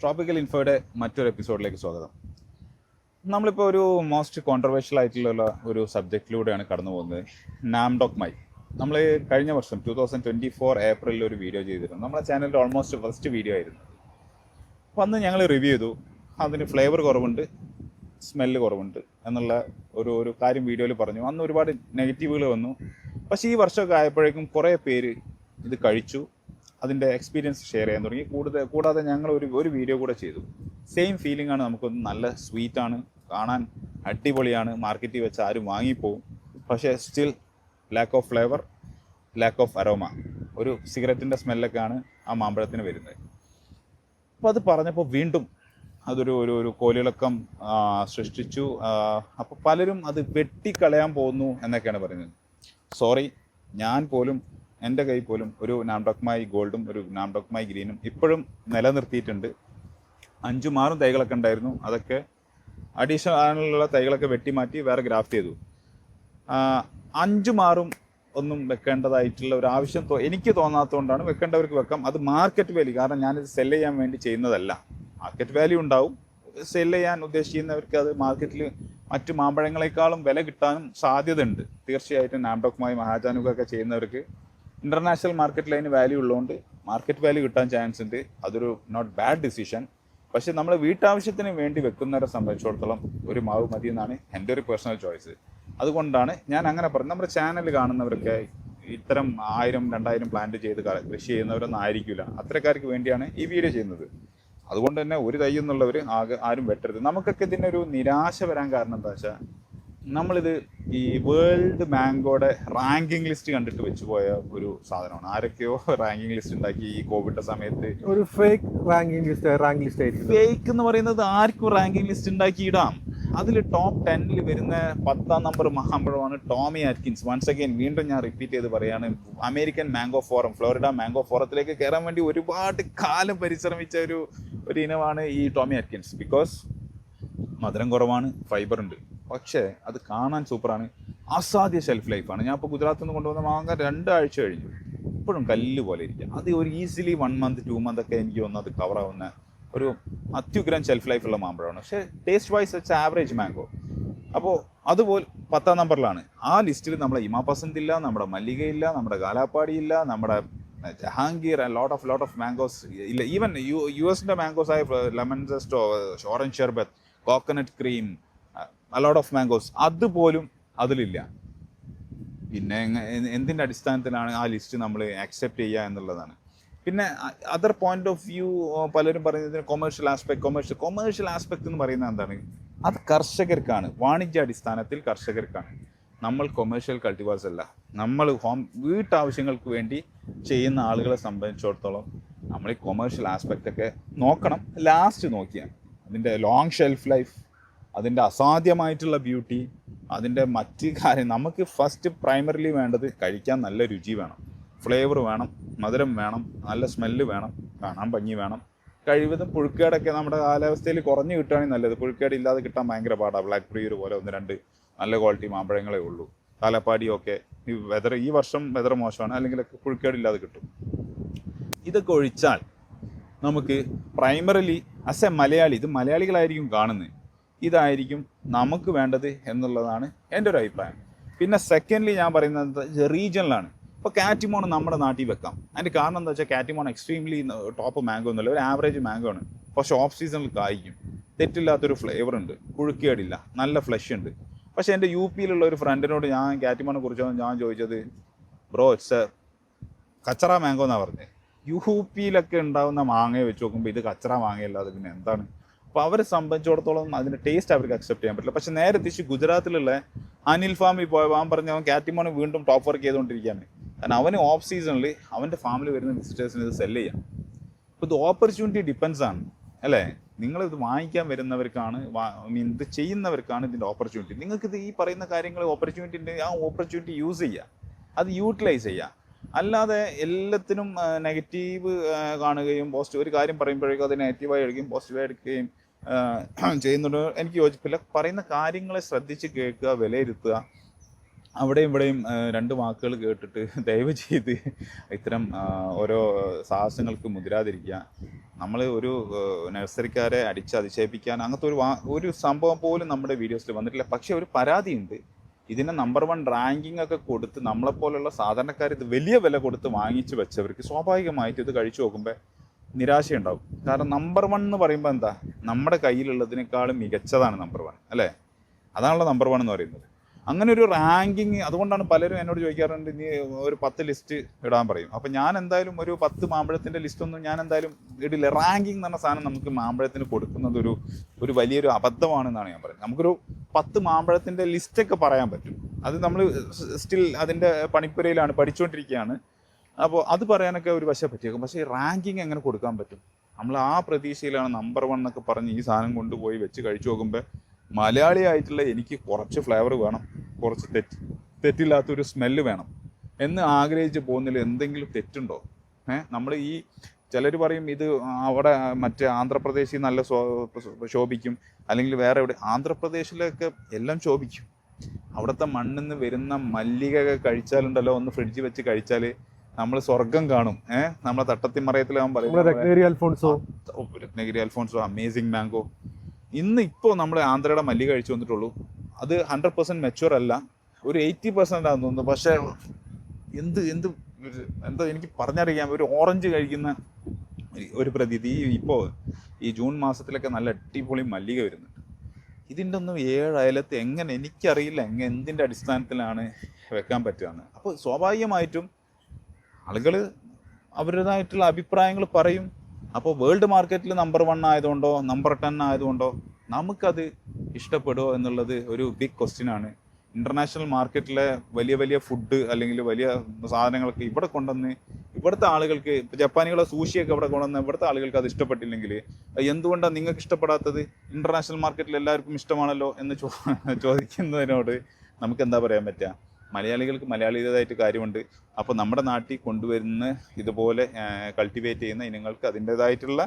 Tropical ഇൻഫോയുടെ മറ്റൊരു എപ്പിസോഡിലേക്ക് സ്വാഗതം. നമ്മളിപ്പോൾ ഒരു മോസ്റ്റ് കോൺട്രവേഴ്ഷ്യൽ ആയിട്ടുള്ള ഒരു സബ്ജക്റ്റിലൂടെയാണ് കടന്നു പോകുന്നത്. നാംഡോക് മൈ. നമ്മൾ കഴിഞ്ഞ വർഷം 2024 ഏപ്രിലിൽ ഒരു വീഡിയോ ചെയ്തിരുന്നു. നമ്മുടെ ചാനലിൻ്റെ ഓൾമോസ്റ്റ് ഫസ്റ്റ് വീഡിയോ ആയിരുന്നു. അപ്പോൾ അന്ന് ഞങ്ങൾ റിവ്യൂ ചെയ്തു. അതിന് ഫ്ലേവർ കുറവുണ്ട്, സ്മെല്ല് കുറവുണ്ട് എന്നുള്ള ഒരു കാര്യം വീഡിയോയിൽ പറഞ്ഞു. അന്ന് ഒരുപാട് നെഗറ്റീവുകൾ വന്നു. പക്ഷേ ഈ വർഷമൊക്കെ ആയപ്പോഴേക്കും കുറേ പേര് ഇത് കഴിച്ചു, അതിൻ്റെ എക്സ്പീരിയൻസ് ഷെയർ ചെയ്യാൻ തുടങ്ങി. കൂടാതെ ഞങ്ങൾ ഒരു വീഡിയോ കൂടെ ചെയ്തു. സെയിം ഫീലിംഗ് ആണ് നമുക്കൊന്ന്. നല്ല സ്വീറ്റാണ്, കാണാൻ അടിപൊളിയാണ്, മാർക്കറ്റിൽ വെച്ച് ആരും വാങ്ങിപ്പോവും. പക്ഷേ still lack of flavour, lack of aroma. ഒരു സിഗരറ്റിൻ്റെ സ്മെല്ലൊക്കെയാണ് ആ മാമ്പഴത്തിന് വരുന്നത്. അപ്പോൾ അത് പറഞ്ഞപ്പോൾ വീണ്ടും അതൊരു കോലിളക്കം സൃഷ്ടിച്ചു. അപ്പോൾ പലരും അത് വെട്ടിക്കളയാൻ പോകുന്നു എന്നൊക്കെയാണ് പറയുന്നത്. സോറി, ഞാൻ പോലും എൻ്റെ കയ്യിൽ പോലും ഒരു നാംഡോക് മൈ ഗോൾഡും ഒരു നാംഡോക് മൈ ഗ്രീനും ഇപ്പോഴും നിലനിർത്തിയിട്ടുണ്ട്. 5-6 തൈകളൊക്കെ ഉണ്ടായിരുന്നു. അതൊക്കെ അഡീഷണലുള്ള തൈകളൊക്കെ വെട്ടിമാറ്റി വേറെ ഗ്രാഫ്റ്റ് ചെയ്തു. 5-6 ഒന്നും വെക്കേണ്ടതായിട്ടുള്ള ഒരു ആവശ്യം എനിക്ക് തോന്നാത്തതുകൊണ്ടാണ്. വെക്കേണ്ടവർക്ക് വെക്കാം. അത് മാർക്കറ്റ് വാല്യൂ, കാരണം ഞാനിത് സെല് ചെയ്യാൻ വേണ്ടി ചെയ്യുന്നതല്ല. മാർക്കറ്റ് വാല്യൂ ഉണ്ടാവും. സെല് ചെയ്യാൻ ഉദ്ദേശിക്കുന്നവർക്ക് അത് മാർക്കറ്റിൽ മറ്റു മാമ്പഴങ്ങളെക്കാളും വില കിട്ടാനും സാധ്യതയുണ്ട്. തീർച്ചയായിട്ടും നാംഡോക് മൈ, മഹാജാനുകൊക്കെ ചെയ്യുന്നവർക്ക് ഇൻ്റർനാഷണൽ മാർക്കറ്റിൽ അതിന് വാല്യൂ ഉള്ളതുകൊണ്ട് മാർക്കറ്റ് വാല്യൂ കിട്ടാൻ ചാൻസ് ഉണ്ട്. അതൊരു നോട്ട് ബാഡ് ഡിസിഷൻ. പക്ഷെ നമ്മൾ വീട്ടാവശ്യത്തിന് വേണ്ടി വെക്കുന്നവരെ സംബന്ധിച്ചിടത്തോളം ഒരു മാവ് മതി എന്നാണ് എൻ്റെ ഒരു പേഴ്സണൽ ചോയ്സ്. അതുകൊണ്ടാണ് ഞാൻ അങ്ങനെ പറഞ്ഞത്. നമ്മുടെ ചാനൽ കാണുന്നവരൊക്കെ ഇത്തരം 1000-2000 പ്ലാന്റ് ചെയ്ത് കൃഷി ചെയ്യുന്നവരൊന്നും ആയിരിക്കില്ല. അത്തരക്കാർക്ക് വേണ്ടിയാണ് ഈ വീഡിയോ ചെയ്യുന്നത്. അതുകൊണ്ട് തന്നെ ഒരു തൈ എന്നുള്ളവർ ആരും വെട്ടരുത്. നമുക്കൊക്കെ ഇതിനൊരു നിരാശ വരാൻ കാരണം എന്താ വെച്ചാൽ, നമ്മളിത് ഈ വേൾഡ് മാംഗോയുടെ റാങ്കിങ് ലിസ്റ്റ് കണ്ടിട്ട് വെച്ച് പോയ ഒരു സാധനമാണ്. ആരൊക്കെയോ റാങ്കിങ് ലിസ്റ്റ് ഉണ്ടാക്കി ഈ കോവിഡ് സമയത്ത്. ഒരു ഫേക്ക് റാങ്കിങ് ലിസ്റ്റ് ആയിരിക്കും. ഫേക്ക് എന്ന് പറയുന്നത് ആർക്കും റാങ്കിങ് ലിസ്റ്റ് ഉണ്ടാക്കി ഇടാം. അതിൽ ടോപ്പ് 10ൽ വരുന്ന 10ാം നമ്പർ മാമ്പഴമാണ് ടോമി ആറ്റ്കിൻസ്. വൺസ് അഗൈൻ വീണ്ടും ഞാൻ റിപ്പീറ്റ് ചെയ്ത് പറയാണ്, American mango forum, Florida mango ഫോറത്തിലേക്ക് കയറാൻ വേണ്ടി ഒരുപാട് കാലം പരിശ്രമിച്ച ഒരു ഇനമാണ് ഈ ടോമി ആറ്റ്കിൻസ്. ബിക്കോസ് മധുരം കുറവാണ്, ഫൈബർ ഉണ്ട്, പക്ഷേ അത് കാണാൻ സൂപ്പറാണ്. അസാധ്യ ഷെൽഫ് ലൈഫാണ്. ഞാൻ ഇപ്പോൾ ഗുജറാത്തിൽ നിന്ന് കൊണ്ടുവന്ന മാങ്ങ 2 ആഴ്ച കഴിഞ്ഞു, ഇപ്പോഴും കല്ല് പോലെ ഇരിക്കുക. അത് ഒരു ഈസിലി 1 മന്ത് 2 മന്ത് ഒക്കെ എനിക്ക് തോന്നുന്നത് കവറാവുന്ന ഒരു അത്യുഗ്രം ഷെൽഫ് ലൈഫുള്ള മാമ്പഴമാണ്. പക്ഷേ ടേസ്റ്റ് വൈസ് വെച്ച് ആവറേജ് മാംഗോ. അപ്പോൾ അതുപോലെ 10ാം നമ്പറിലാണ്. ആ ലിസ്റ്റിൽ നമ്മുടെ ഇമാപസന്ത് ഇല്ല, നമ്മുടെ മല്ലികയില്ല, നമ്മുടെ കാലാപ്പാടി ഇല്ല, നമ്മുടെ ജഹാംഗീർ, ലോട്ട് ഓഫ് മാംഗോസ് ഇല്ല. ഈവൻ US മാംഗോസ് ആയ ലെമൺ ജസ്റ്റോ, orange sherbet, coconut cream, lot of mangoes, അതുപോലും അതിലില്ല. പിന്നെ എന്തിൻ്റെ അടിസ്ഥാനത്തിലാണ് ആ ലിസ്റ്റ് നമ്മൾ ആക്സെപ്റ്റ് ചെയ്യുക എന്നുള്ളതാണ്. പിന്നെ അതർ പോയിന്റ് ഓഫ് വ്യൂ പലരും പറയുന്നത് കൊമേഴ്ഷ്യൽ ആസ്പെക്ട് എന്ന് പറയുന്നത് എന്താണ്? അത് കർഷകർക്കാണ്, വാണിജ്യ അടിസ്ഥാനത്തിൽ കർഷകർക്കാണ്. നമ്മൾ കൊമേഴ്ഷ്യൽ കൾട്ടിവേഴ്സ് അല്ല. നമ്മൾ വീട്ടാവശ്യങ്ങൾക്ക് വേണ്ടി ചെയ്യുന്ന ആളുകളെ സംബന്ധിച്ചിടത്തോളം നമ്മൾ ഈ കൊമേഴ്ഷ്യൽ ആസ്പെക്റ്റൊക്കെ നോക്കണം. ലാസ്റ്റ് നോക്കിയാൽ അതിൻ്റെ ലോങ് ഷെൽഫ് ലൈഫ്, അതിൻ്റെ അസാധ്യമായിട്ടുള്ള ബ്യൂട്ടി, അതിൻ്റെ മറ്റ് കാര്യം. നമുക്ക് ഫസ്റ്റ് പ്രൈമറിലി വേണ്ടത് കഴിക്കാൻ നല്ല രുചി വേണം, ഫ്ലേവർ വേണം, മധുരം വേണം, നല്ല സ്മെല്ല് വേണം, കാണാൻ ഭംഗി വേണം. കഴിവതും പുഴുക്കേടൊക്കെ നമ്മുടെ കാലാവസ്ഥയിൽ കുറഞ്ഞ് കിട്ടുകയാണെങ്കിൽ നല്ലത്. പുഴുക്കേട് ഇല്ലാതെ കിട്ടാൻ ഭയങ്കര പാടാണ്. ബ്ലാക്ക് പ്രിയർ പോലെ 1-2 നല്ല ക്വാളിറ്റി മാമ്പഴങ്ങളേ ഉള്ളൂ. കാലാപ്പാടിയൊക്കെ ഈ വർഷം വെതർ മോശമാണ്, അല്ലെങ്കിൽ പുഴുക്കേടില്ലാതെ കിട്ടും. ഇതൊക്കെ ഒഴിച്ചാൽ നമുക്ക് പ്രൈമറിലി ആസ് എ മലയാളി, ഇത് മലയാളികളായിരിക്കും കാണുന്നത്, ഇതായിരിക്കും നമുക്ക് വേണ്ടത് എന്നുള്ളതാണ് എൻ്റെ ഒരു അഭിപ്രായം. പിന്നെ സെക്കൻഡ്ലി ഞാൻ പറയുന്നത് റീജിയണലാണ്. ഇപ്പോൾ കാറ്റിമോൺ നമ്മുടെ നാട്ടിൽ വെക്കാം. അതിൻ്റെ കാരണം എന്താ വെച്ചാൽ, കാറ്റിമോൺ എക്സ്ട്രീംലി ടോപ്പ് മാംഗോ ഒന്നുമില്ല, ഒരു ആവറേജ് മാംഗോ ആണ്. പക്ഷേ ഓഫ് സീസണിൽ കായ്ക്കും, തെറ്റില്ലാത്തൊരു ഫ്ലേവർ ഉണ്ട്, പുഴുക്കേടില്ല, നല്ല ഫ്ലഷ് ഉണ്ട്. പക്ഷേ എൻ്റെ UP ഒരു ഫ്രണ്ടിനോട് ഞാൻ കാറ്റിമോനെ കുറിച്ച് ഞാൻ ചോദിച്ചത്, ബ്രോ ഇറ്റ്സ് കച്ചറ മാംഗോ എന്നാണ് പറഞ്ഞത്. UP ഉണ്ടാകുന്ന മാങ്ങയെ വെച്ച് നോക്കുമ്പോൾ ഇത് കച്ചറ മാങ്ങയല്ലാതെ പിന്നെ എന്താണ്? അപ്പോൾ അവരെ സംബന്ധിച്ചിടത്തോളം അതിൻ്റെ ടേസ്റ്റ് അവർക്ക് അക്സെപ്റ്റ് ചെയ്യാൻ പറ്റില്ല. പക്ഷേ നേരെ തിരിച്ച് ഗുജറാത്തിലുള്ള അനിൽ ഫാമിൽ പോയപ്പോൾ പറഞ്ഞ് അവൻ കാറ്റിമോൺ വീണ്ടും ടോപ്പ് വർക്ക് ചെയ്തുകൊണ്ടിരിക്കുകയാണ്. കാരണം അവന് ഓഫ് സീസണിൽ അവൻ്റെ ഫാമിലി വരുന്ന വിസിറ്റേഴ്സിന് ഇത് സെല് ചെയ്യാം. അപ്പോൾ ഇത് ഓപ്പർച്യൂണിറ്റി ഡിപ്പെൻസ് ആണ്, അല്ലേ? നിങ്ങളിത് വാങ്ങിക്കാൻ വരുന്നവർക്കാണ്, ഇത് ചെയ്യുന്നവർക്കാണ് ഇതിൻ്റെ ഓപ്പർച്യൂണിറ്റി. നിങ്ങൾക്കിത് ഈ പറയുന്ന കാര്യങ്ങൾ ഓപ്പർച്യൂണിറ്റി ഉണ്ടെങ്കിൽ ആ ഓപ്പർച്യൂണിറ്റി യൂസ് ചെയ്യുക, അത് യൂട്ടിലൈസ് ചെയ്യുക. അല്ലാതെ എല്ലാത്തിനും നെഗറ്റീവ് കാണുകയും ഒരു കാര്യം പറയുമ്പോഴേക്കും അത് നെഗറ്റീവായി എടുക്കുകയും പോസിറ്റീവായി എടുക്കുകയും ചെയ്യുന്നുണ്ട്. എനിക്ക് യോജിപ്പില്ല. പറയുന്ന കാര്യങ്ങളെ ശ്രദ്ധിച്ച് കേൾക്കുക, വിലയിരുത്തുക. അവിടെയും ഇവിടെയും രണ്ട് വാക്കുകൾ കേട്ടിട്ട് ദയവ് ചെയ്ത് ഇത്തരം ഓരോ സാഹസങ്ങൾക്ക് മുതിരാതിരിക്കുക. നമ്മൾ ഒരു നഴ്സറിക്കാരെ അടിച്ചതിശയിപ്പിക്കാൻ അങ്ങനത്തെ ഒരു സംഭവം പോലും നമ്മുടെ വീഡിയോസിൽ വന്നിട്ടില്ല. പക്ഷേ ഒരു പരാതിയുണ്ട്, ഇതിനെ നമ്പർ 1 റാങ്കിങ് ഒക്കെ കൊടുത്ത് നമ്മളെപ്പോലുള്ള സാധാരണക്കാർ ഇത് വലിയ വില കൊടുത്ത് വാങ്ങിച്ച് വെച്ചവർക്ക് സ്വാഭാവികമായിട്ട് ഇത് കഴിച്ചു നോക്കുമ്പോൾ നിരാശയുണ്ടാവും. കാരണം നമ്പർ 1 എന്ന് പറയുമ്പോൾ എന്താ, നമ്മുടെ കയ്യിലുള്ളതിനേക്കാളും മികച്ചതാണ് നമ്പർ 1 അല്ലേ? അതാണല്ലോ നമ്പർ 1 എന്ന് പറയുന്നത്. അങ്ങനെ ഒരു റാങ്കിങ്, അതുകൊണ്ടാണ് പലരും എന്നോട് ചോദിക്കാറുണ്ട് നീ ഒരു 10 ലിസ്റ്റ് ഇടാൻ പറയും. അപ്പം ഞാൻ എന്തായാലും ഒരു 10 മാമ്പഴത്തിൻ്റെ ലിസ്റ്റൊന്നും ഞാൻ എന്തായാലും ഇടില്ല. റാങ്കിങ് എന്ന് പറഞ്ഞ സാധനം നമുക്ക് മാമ്പഴത്തിന് കൊടുക്കുന്നത് ഒരു വലിയൊരു അബദ്ധമാണെന്നാണ് ഞാൻ പറയുന്നത്. നമുക്കൊരു 10 മാമ്പഴത്തിൻ്റെ ലിസ്റ്റൊക്കെ പറയാൻ പറ്റും. അത് നമ്മൾ സ്റ്റിൽ അതിൻ്റെ പണിപ്പുരയിലാണ്, പഠിച്ചുകൊണ്ടിരിക്കുകയാണ്. അപ്പോൾ അത് പറയാനൊക്കെ ഒരു വശം പറ്റിയേക്കും. പക്ഷേ റാങ്കിങ് എങ്ങനെ കൊടുക്കാൻ പറ്റും? നമ്മൾ ആ പ്രതീക്ഷയിലാണ് നമ്പർ 1 എന്നൊക്കെ പറഞ്ഞ് ഈ സാധനം കൊണ്ടുപോയി വെച്ച് കഴിച്ചു നോക്കുമ്പോൾ മലയാളിയായിട്ടുള്ള എനിക്ക് കുറച്ച് ഫ്ലേവർ വേണം, കുറച്ച് തെറ്റില്ലാത്തൊരു സ്മെല്ല് വേണം എന്ന് ആഗ്രഹിച്ച് പോകുന്നതിൽ എന്തെങ്കിലും തെറ്റുണ്ടോ? നമ്മൾ ഈ ചിലർ പറയും ഇത് അവിടെ മറ്റേ ആന്ധ്രാപ്രദേശിൽ നല്ല ശോഭിക്കും, അല്ലെങ്കിൽ വേറെ എവിടെ. ആന്ധ്രാപ്രദേശിലൊക്കെ എല്ലാം ശോഭിക്കും. അവിടുത്തെ മണ്ണിൽ നിന്ന് വരുന്ന മല്ലിക കഴിച്ചാലുണ്ടല്ലോ, ഒന്ന് ഫ്രിഡ്ജിൽ വെച്ച് കഴിച്ചാൽ നമ്മൾ സ്വർഗം കാണും. നമ്മളെ തട്ടത്തിമറയത്തിലാവും പറയുന്നത് രത്നഗിരി അൽഫോൺസോ, അമേസിങ് മാംഗോ. ഇപ്പോൾ നമ്മൾ ആന്ധ്രയുടെ മല്ലി കഴിച്ചു വന്നിട്ടുള്ളൂ. അത് 100% മെച്യൂർ അല്ല, ഒരു 80% ആണെന്ന് തോന്നുന്നു. പക്ഷേ എന്താ എനിക്ക് പറഞ്ഞറിയാം, ഒരു ഓറഞ്ച് കഴിക്കുന്ന ഒരു പ്രതീതി. ഇപ്പോൾ ഈ ജൂൺ മാസത്തിലൊക്കെ നല്ല അടിപൊളി മല്ലിക വരുന്നുണ്ട്. ഇതിൻ്റെ ഒന്നും 7 അയലത്ത് എങ്ങനെ, എനിക്കറിയില്ല എന്തിൻ്റെ അടിസ്ഥാനത്തിലാണ് വെക്കാൻ പറ്റുകയെന്ന്. അപ്പോൾ സ്വാഭാവികമായിട്ടും ആളുകൾ അവരുടേതായിട്ടുള്ള അഭിപ്രായങ്ങൾ പറയും. അപ്പോൾ വേൾഡ് മാർക്കറ്റിൽ നമ്പർ 1 ആയതുകൊണ്ടോ നമ്പർ 10 ആയതുകൊണ്ടോ നമുക്കത് ഇഷ്ടപ്പെടുമോ എന്നുള്ളത് ഒരു ബിഗ് ക്വസ്റ്റ്യനാണ്. ഇൻ്റർനാഷണൽ മാർക്കറ്റിലെ വലിയ വലിയ ഫുഡ് അല്ലെങ്കിൽ വലിയ സാധനങ്ങളൊക്കെ ഇവിടെ കൊണ്ടുവന്ന് ഇവിടുത്തെ ആളുകൾക്ക്, ഇപ്പോൾ ജപ്പാനികളെ സൂഷിയൊക്കെ ഇവിടെ കൊണ്ടുവന്ന് ഇവിടുത്തെ ആളുകൾക്ക് അത് ഇഷ്ടപ്പെട്ടില്ലെങ്കിൽ എന്തുകൊണ്ടാണ് നിങ്ങൾക്ക് ഇഷ്ടപ്പെടാത്തത്? ഇൻ്റർനാഷണൽ മാർക്കറ്റിൽ എല്ലാവർക്കും ഇഷ്ടമാണല്ലോ എന്ന് ചോദിക്കുന്നതിനോട് നമുക്ക് എന്താ പറയാൻ പറ്റുക? മലയാളികൾക്ക് മലയാളിയുടേതായിട്ട് കാര്യമുണ്ട്. അപ്പോൾ നമ്മുടെ നാട്ടിൽ കൊണ്ടുവരുന്ന ഇതുപോലെ കൾട്ടിവേറ്റ് ചെയ്യുന്ന ഇനങ്ങൾക്ക് അതിൻ്റേതായിട്ടുള്ള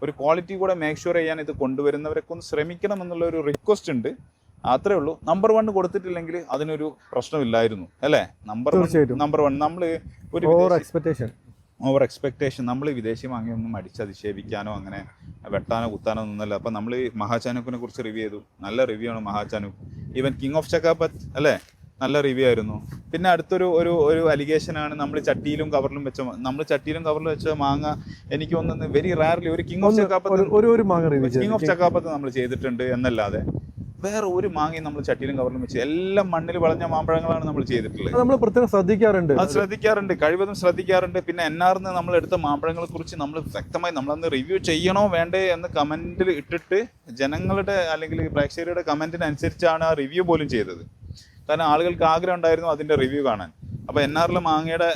ഒരു ക്വാളിറ്റി കൂടെ മേക്ക് ഷുവർ ചെയ്യാൻ ഇത് കൊണ്ടുവരുന്നവരൊക്കെ ഒന്ന് ശ്രമിക്കണം എന്നുള്ള ഒരു റിക്വസ്റ്റ് ഉണ്ട്. അത്രേ ഉള്ളൂ. നമ്പർ 1 കൊടുത്തിട്ടില്ലെങ്കിൽ അതിനൊരു പ്രശ്നമില്ലായിരുന്നു അല്ലേ? നമ്പർ 1 നമ്മൾ ഒരു ഓവർ എക്സ്പെക്ടേഷൻ, നമ്മൾ വിദേശി വാങ്ങിയൊന്നും അടിച്ചധിക്ഷേപിക്കാനോ അങ്ങനെ വെട്ടാനോ കുത്താനോ ഒന്നുമല്ല. അപ്പം നമ്മൾ മഹാചാനുക്കിനെ കുറിച്ച് റിവ്യൂ ചെയ്തു, നല്ല റിവ്യൂ ആണ് മഹാചാനുക്ക്. ഈവൻ കിങ് ഓഫ് ചക്കാപത്ത് അല്ലേ, നല്ല റിവ്യൂ ആയിരുന്നു. പിന്നെ അടുത്തൊരു ഒരു അലിഗേഷനാണ് നമ്മൾ ചട്ടിയിലും കവറിലും വെച്ച മാങ്ങ. എനിക്ക് തോന്നുന്നു വെരി റയർലി ഒരു കിങ് ഓഫ് ചക്കാപത്ത് നമ്മൾ ചെയ്തിട്ടുണ്ട് എന്നല്ലാതെ വേറെ ഒരു മാങ്ങയും നമ്മൾ ചട്ടിയിലും കവറിലും വെച്ച്, എല്ലാം മണ്ണിൽ വളഞ്ഞ മാമ്പഴങ്ങളാണ് നമ്മൾ ചെയ്തിട്ടുള്ളത്. നമ്മൾ പ്രത്യേകം ശ്രദ്ധിക്കാറുണ്ട്, കഴിവതും ശ്രദ്ധിക്കാറുണ്ട്. പിന്നെ എന്നാർന്ന് നമ്മൾ എടുത്ത മാമ്പഴങ്ങളെ കുറിച്ച് നമ്മൾ വ്യക്തമായി നമ്മളന്ന് റിവ്യൂ ചെയ്യണോ വേണ്ടേ എന്ന് കമന്റിൽ ഇട്ടിട്ട് ജനങ്ങളുടെ അല്ലെങ്കിൽ പ്രേക്ഷകരുടെ കമന്റിനനുസരിച്ചാണ് ആ റിവ്യൂ പോലും ചെയ്തത്. കാരണം ആളുകൾക്ക് ആഗ്രഹം ഉണ്ടായിരുന്നു അതിൻ്റെ റിവ്യൂ കാണാൻ. അപ്പോൾ NRL മാങ്ങയുടെ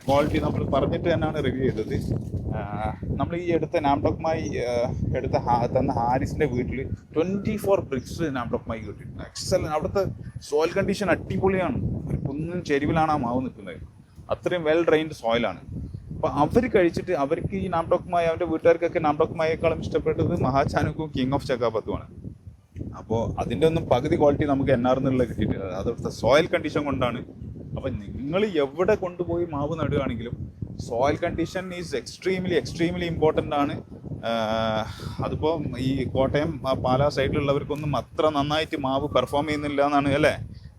ക്വാളിറ്റി നമ്മൾ പറഞ്ഞിട്ട് തന്നെയാണ് റിവ്യൂ ചെയ്തത്. നമ്മൾ ഈ എടുത്ത നാംഡോക്മായി തന്ന ഹാരിസിൻ്റെ വീട്ടിൽ 24 ബ്രിക്സ് നാംഡോക്മായി കിട്ടിയിട്ടുണ്ട്. എക്സലന്റ്. അവിടുത്തെ സോയിൽ കണ്ടീഷൻ അടിപൊളിയാണ്. ഒരു കുന്നിൻ ചെരുവിലാണ് ആ മാവ് നിൽക്കുന്നത്. അത്രയും വെൽ ഡ്രെയിൻഡ് സോയിലാണ്. അപ്പോൾ അവർ കഴിച്ചിട്ട് അവർക്ക് ഈ നാംഡോക്മായി, അവൻ്റെ വീട്ടുകാർക്കൊക്കെ നാംഡോക്മായേക്കാളും ഇഷ്ടപ്പെട്ടത് മഹാചാനുക്കും കിങ് ഓഫ് ചക്കാപത്തുമാണ്. അപ്പോൾ അതിൻ്റെ ഒന്നും പകുതി ക്വാളിറ്റി നമുക്ക് NR കിട്ടിയിട്ടില്ല. അവിടുത്തെ സോയിൽ കണ്ടീഷൻ കൊണ്ടാണ്. അപ്പം നിങ്ങൾ എവിടെ കൊണ്ടുപോയി മാവ് നടുകയാണെങ്കിലും soil condition is extremely important ആണ്. അതിപ്പോൾ ഈ കോട്ടയം പാലാ സൈഡിലുള്ളവർക്കൊന്നും അത്ര നന്നായിട്ട് മാവ് പെർഫോം ചെയ്യുന്നില്ല എന്നാണ് അല്ലേ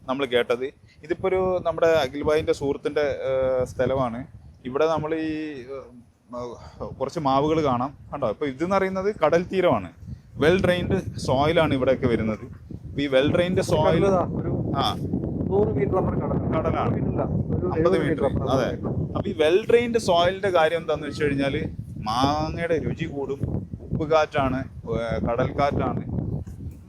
നമ്മൾ കേട്ടത്. ഇതിപ്പോൾ ഒരു നമ്മുടെ അഖിൽഭായിൻ്റെ സുഹൃത്തിൻ്റെ സ്ഥലമാണ്. ഇവിടെ നമ്മൾ ഈ കുറച്ച് മാവുകൾ കാണാം, കണ്ടോ? ഇപ്പോൾ ഇതെന്ന് പറയുന്നത് കടൽ തീരമാണ്. വെൽ ഡ്രെയിൻഡ് സോയിലാണ് ഇവിടെയൊക്കെ വരുന്നത്. ഈ വെൽ ഡ്രെയിൻഡ് സോയിൽ 100 മീറ്റർ കടലാണ്, 50 മീറ്റർ. അതെ. അപ്പൊ ഈ വെൽ ഡ്രെയിൻഡ് സോയിലിന്റെ കാര്യം എന്താന്ന് വെച്ച് കഴിഞ്ഞാൽ മാങ്ങയുടെ രുചി കൂടും. ഉപ്പ് കാറ്റാണ്, കടൽ കാറ്റാണ്.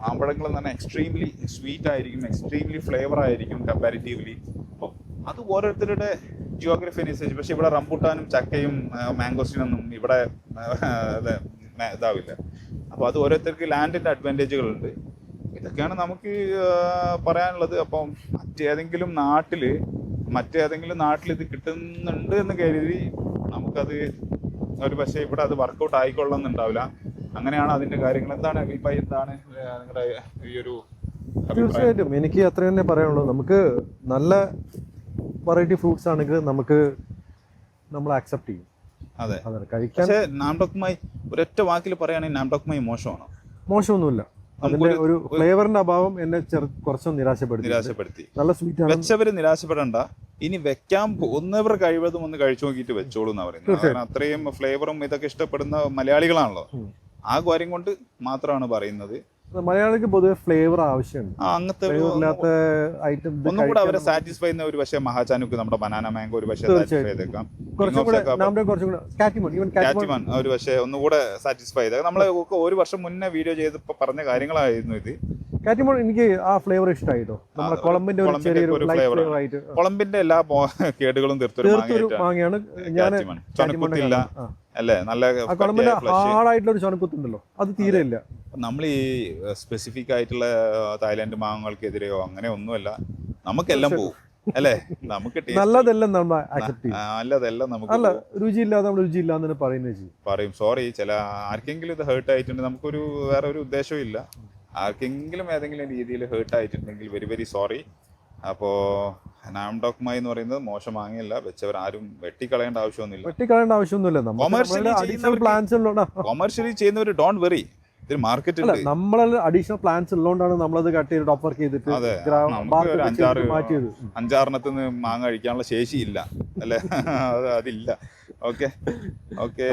മാമ്പഴങ്ങൾ എന്ന് പറഞ്ഞാൽ എക്സ്ട്രീംലി സ്വീറ്റ് ആയിരിക്കും, എക്സ്ട്രീംലി ഫ്ലേവർ ആയിരിക്കും കമ്പാരിറ്റീവ്ലി. അപ്പോൾ അത് ഓരോരുത്തരുടെ ജിയോഗ്രഫി അനുസരിച്ച്. പക്ഷെ ഇവിടെ റംബൂട്ടാനും ചക്കയും മാംഗോസ്റ്റിനൊന്നും ഇവിടെ ഇതാവില്ല. അപ്പോൾ അത് ഓരോരുത്തർക്ക് ലാൻഡിൻ്റെ അഡ്വാൻറ്റേജുകളുണ്ട്. ഇതൊക്കെയാണ് നമുക്ക് പറയാനുള്ളത്. അപ്പം മറ്റേതെങ്കിലും നാട്ടിൽ ഇത് കിട്ടുന്നുണ്ട് എന്ന് കരുതി നമുക്കത് ഒരു പക്ഷേ ഇവിടെ അത് വർക്കൗട്ട് ആയിക്കൊള്ളുന്നുണ്ടാവില്ല. അങ്ങനെയാണ് അതിൻ്റെ കാര്യങ്ങൾ. എന്താണ് അഖിൽഭായി, എന്താണ് നിങ്ങളുടെ ഈ ഒരു തീർച്ചയായിട്ടും എനിക്ക് അത്ര തന്നെ പറയാനുള്ളൂ. നമുക്ക് നല്ല വെറൈറ്റി ഫ്രൂട്ട്സ് ആണെങ്കിൽ നമ്മൾ അക്സെപ്റ്റ് ചെയ്യും. അതെ, അതെ, കഴിക്കാൻ പക്ഷേ നാംഡോക്മായി ഒരൊറ്റ വാക്കിൽ പറയുകയാണെങ്കിൽ നാംഡോക്മായി മോശമാണ്. മോശമൊന്നുമില്ല. അതിന്റെ ഒരു ഫ്ലേവറിന്റെ അഭാവം എന്നെ കുറച്ചൊന്ന് നിരാശപ്പെടുത്തി. നല്ല സ്വീറ്റ് ആണ്. വെച്ചവര് നിരാശപ്പെടണ്ട, ഇനി വെക്കാൻ പോകുന്നവർ കഴിവതും ഒന്ന് കഴിച്ചു നോക്കിയിട്ട് വെച്ചോളൂ എന്നാ പറയുന്നത്. കാരണം അത്രയും ഫ്ലേവറും ഇതൊക്കെ ഇഷ്ടപ്പെടുന്ന മലയാളികളാണല്ലോ. ആ കാര്യം കൊണ്ട് മാത്രമാണ് പറയുന്നത്. മലയാളിക്ക് പൊതുവെ ഫ്ലേവർ ആവശ്യമുണ്ട്. അങ്ങനത്തെ ഫ്ലേവറില്ലാത്ത ഐറ്റം ഒന്നും കൂടെ അവരെ സാറ്റിസ്ഫൈ ചെയ്യുന്ന ഒരു പക്ഷേ മഹാചാനുക്ക് നമ്മുടെ ബനാന മാംഗോ ഒരു പക്ഷേ സാറ്റിസ്ഫൈ ചെയ്തേക്കാം. കാറ്റ്മാൻ ഒരു പക്ഷേ ഒന്നുകൂടെ സാറ്റിസ്ഫൈ ചെയ്തേക്കാം. നമ്മളെ ഒരു വർഷം മുന്നേ വീഡിയോ ചെയ്തപ്പോ പറഞ്ഞ കാര്യങ്ങളായിരുന്നു ഇത്. കാറ്റിമോൺ എനിക്ക് ആ ഫ്ലേവർ ഇഷ്ടമായിട്ടോ. നമ്മുടെ കൊളംബിന്റെ ഒരു ചെറിയൊരു ഫ്ലേവർ ആയിട്ട്, കൊളംബിന്റെ എല്ലാ കേടുകളും തീർത്തൊരു മാങ്ങയാണ്. ഞാൻ ചൊനക്കുത്തില്ല അല്ലേ, നല്ല കൊളംബിന്റെ ഹാർഡായിട്ടുള്ള ഒരു ചൊനക്കുത്തുണ്ടല്ലോ, അത് തീരെ ഇല്ല. നമ്മൾ ഈ സ്പെസിഫിക് ആയിട്ടുള്ള തായ്ലാന്റ് മാങ്ങകൾക്കെതിരെയോ അങ്ങനെ ഒന്നുമല്ല, നമുക്കെല്ലാം പോകും അല്ലേ. നമുക്ക് നല്ലതെല്ലാം നമ്മൾ അക്സെപ്റ്റ് ചെയ്യും. നല്ലതെല്ലാം നമുക്ക് അല്ല, രുചിയില്ലാതെ നമ്മൾ രുചിയില്ലാന്ന് പറയുന്നത് പറയും. സോറി, ചില ആർക്കെങ്കിലും ഇത് ഹേർട്ട് ആയിട്ടുണ്ട്, നമുക്കൊരു വേറെ ഒരു ഉദ്ദേശവും ഇല്ല. ആർക്കെങ്കിലും ഏതെങ്കിലും രീതിയിൽ ഹേർട്ട് ആയിട്ടുണ്ടെങ്കിൽ വെരി വെരി സോറി. അപ്പോൾ നാംഡോക്മായി എന്ന് പറയുന്നത് മോശം മാങ്ങയല്ല, വെച്ചവർ ആരും വെട്ടിക്കളയേണ്ട ആവശ്യമൊന്നുമില്ല. കൊമേഴ്ഷ്യലി ചെയ്യുന്നവർ ഡോണ്ട് വെറി, ഇതിന് മാർക്കറ്റ് ഉണ്ട്. നമ്മൾ അഡീഷണൽ പ്ലാൻസ് ഉള്ളതുകൊണ്ടാണ് നമ്മളത് കട്ട് ചെയ്ത് ടോപ്പ് വർക്ക് ചെയ്തിട്ട് മാറ്റിയത്. 5-6 മാങ്ങ കഴിക്കാനുള്ള ശേഷിയില്ല അല്ലേ, അതില്ല. ഓക്കെ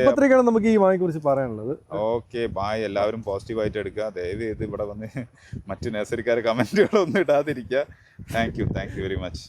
അത്രയൊക്കെയാണ് നമുക്ക് ഈ മാങ്ങയെ കുറിച്ച് പറയാനുള്ളത്. Okay, bye. എല്ലാവരും പോസിറ്റീവായിട്ട് എടുക്കുക. ദയവ് ചെയ്ത് ഇവിടെ വന്ന് മറ്റു നഴ്സറിക്കാരെ കമന്റുകളൊന്നും ഇടാതിരിക്കുക. Thank you very much.